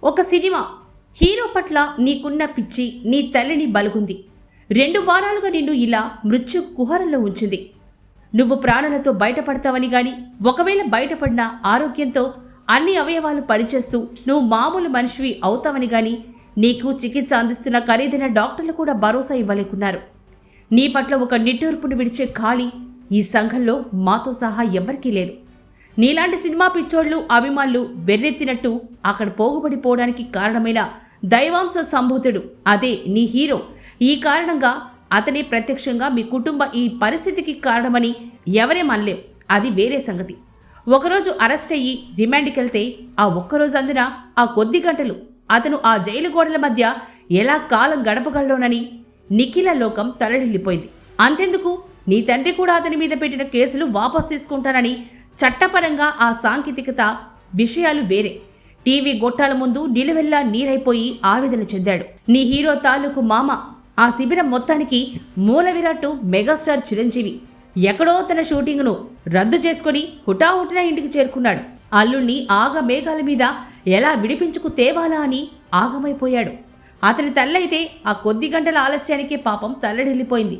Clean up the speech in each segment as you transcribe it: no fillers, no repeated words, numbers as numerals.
ఒక cinema hero పట్ల నీకున్న పిచ్చి నీ తల్లిని బలుగుంది. 2 వారాలుగా నిన్ను ఇలా మృత్యు కుహరంలో ఉంచింది. నువ్వు ప్రాణాలతో బయటపడతావని గాని, ఒకవేళ బయటపడిన ఆరోగ్యంతో అన్ని అవయవాలు పనిచేస్తూ నువ్వు మామూలు మనిషివి అవుతావని గాని, నీకు చికిత్స అందిస్తున్న ఖరీదైన డాక్టర్లు కూడా భరోసా ఇవ్వలేకున్నారు. నీ పట్ల ఒక నిట్టూర్పును విడిచే ఖాళీ ఈ సంఘంలో మాతో సహా ఎవ్వరికీ లేదు. నీలాంటి సినిమా పిచ్చోళ్లు, అభిమానులు వెర్రెత్తినట్టు అక్కడ పోగుబడిపోవడానికి కారణమైన దైవాంశ సంభూతుడు అదే నీ హీరో. ఈ కారణంగా అతనే ప్రత్యక్షంగా మీ కుటుంబ ఈ పరిస్థితికి కారణమని ఎవరేమనలేం. అది వేరే సంగతి. ఒకరోజు అరెస్ట్ అయ్యి రిమాండ్కెళ్తే ఆ ఒక్కరోజు అందున ఆ కొద్ది గంటలు అతను ఆ జైలు గోడల మధ్య ఎలా కాలం గడపగలలోనని నిఖిల లోకం తలడిల్లిపోయింది. అంతెందుకు, నీ తండ్రి కూడా అతని మీద పెట్టిన కేసులు వాపస్ తీసుకుంటానని చట్టపరంగా ఆ సాంకేతికత విషయాలు వేరే. టీవీ గొట్టాల ముందు నిలువెల్లా నీరైపోయి ఆవేదన చెందాడు నీ హీరో తాలూకు మామ. ఆ శిబిరం మొత్తానికి మూల విరాట్టు మెగాస్టార్ చిరంజీవి ఎక్కడో తన షూటింగ్ను రద్దు చేసుకుని హుటాహుటిన ఇంటికి చేరుకున్నాడు. అల్లుణ్ణి ఆగ మేఘాల మీద ఎలా విడిపించుకు తేవాలా అని ఆగమైపోయాడు. అతని తల్లైతే ఆ కొద్ది గంటల ఆలస్యానికే పాపం తల్లడిల్లిపోయింది.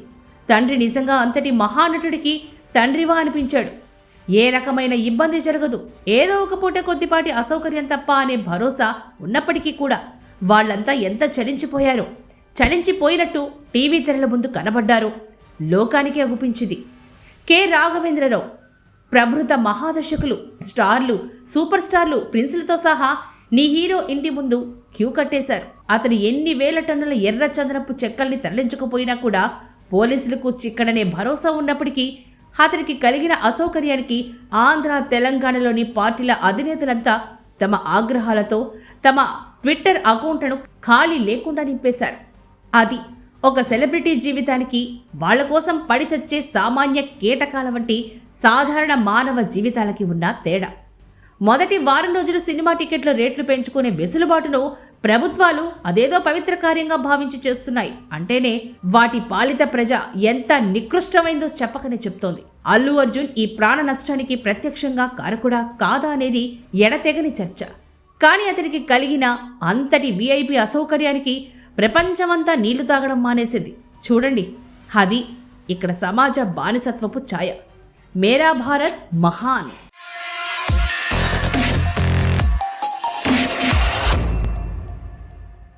తండ్రి నిజంగా అంతటి మహానటుడికి తండ్రివా అనిపించాడు. ఏ రకమైన ఇబ్బంది జరగదు, ఏదో ఒక పూట కొద్దిపాటి అసౌకర్యం తప్ప అనే భరోసా ఉన్నప్పటికీ కూడా వాళ్ళంతా ఎంత చలించిపోయారో. చలించిపోయినట్టు టీవీ తెరల ముందు కనబడ్డారో లోకానికి అగుపించింది. కె రాఘవేంద్రరావు ప్రభృత మహాదర్శకులు, స్టార్లు, సూపర్ స్టార్లు, ప్రిన్సులతో సహా నీ హీరో ఇంటి ముందు క్యూ కట్టేశారు. అతను ఎన్ని వేల టన్నుల ఎర్ర చందనపు చెక్కల్ని తరలించకపోయినా కూడా పోలీసులకు చిక్కడనే భరోసా ఉన్నప్పటికీ అతనికి కలిగిన అసౌకర్యానికి ఆంధ్ర, తెలంగాణలోని పార్టీల అధినేతలంతా తమ ఆగ్రహాలతో తమ ట్విట్టర్ అకౌంట్లను ఖాళీ లేకుండా నింపేశారు. అది ఒక సెలబ్రిటీ జీవితానికి వాళ్ల కోసం పడిచచ్చే సామాన్య కీటకాల వంటి సాధారణ మానవ జీవితాలకి ఉన్న తేడా. మొదటి వారం రోజులు సినిమా టికెట్ల రేట్లు పెంచుకునే వెసులుబాటును ప్రభుత్వాలు అదేదో పవిత్ర కార్యంగా భావించి చేస్తున్నాయి అంటేనే వాటి పాలిత ప్రజ ఎంత నికృష్టమైందో చెప్పకనే చెప్తోంది. అల్లు అర్జున్ ఈ ప్రాణ నష్టానికి ప్రత్యక్షంగా కారకుడా కాదా అనేది ఎడతెగని చర్చ. కానీ అతనికి కలిగిన అంతటి విఐపి అసౌకర్యానికి ప్రపంచమంతా నీళ్లు తాగడం మానేసింది. చూడండి, అది ఇక్కడ సమాజ బానిసత్వపు ఛాయ. మేరా భారత్ మహాన్.